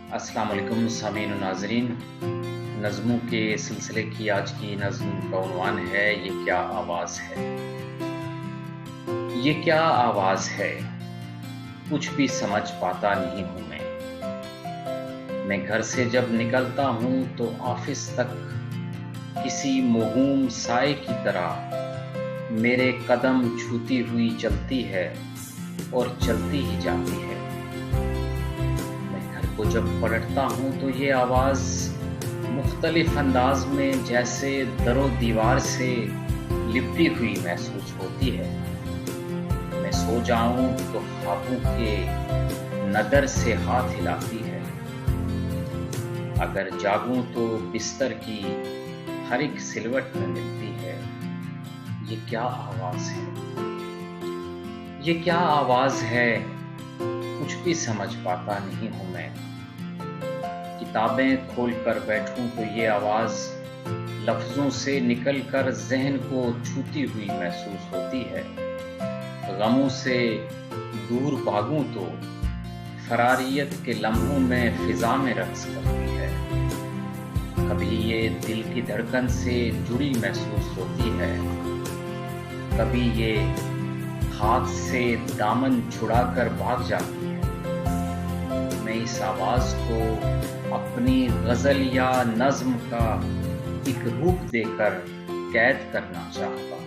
अस्सलाम वालेकुम सामीन और नाज़रीन। नज़्मों के सिलसिले की आज की नज़्म का उन्वान है ये क्या आवाज़ है। ये क्या आवाज़ है, कुछ भी समझ पाता नहीं हूँ मैं घर से जब निकलता हूँ तो ऑफिस तक किसी मौहूम साए की तरह मेरे कदम छूती हुई चलती है और चलती ही जाती है। को जब पलटता हूँ तो ये आवाज़ मुख्तलिफ अंदाज में जैसे दरो दीवार से लिपटी हुई महसूस होती है। मैं सो जाऊं तो ख्वाबों के नदर से हाथ हिलाती है, अगर जागूं तो बिस्तर की हर एक सिलवट में मिलती है। ये क्या आवाज़ है, ये क्या आवाज़ है, कुछ भी समझ पाता नहीं हूँ मैं। किताबें खोल कर बैठूं तो ये आवाज़ लफ्ज़ों से निकलकर ज़हन को छूती हुई महसूस होती है। गमों से दूर भागूं तो फरारियत के लम्हों में फ़िज़ा में रक़्स करती है। कभी ये दिल की धड़कन से जुड़ी महसूस होती है, कभी ये हाथ से दामन छुड़ा कर भाग जाती है। मैं इस आवाज़ को अपनी गज़ल या नज़्म का एक रूप देकर कैद करना चाहता हूँ।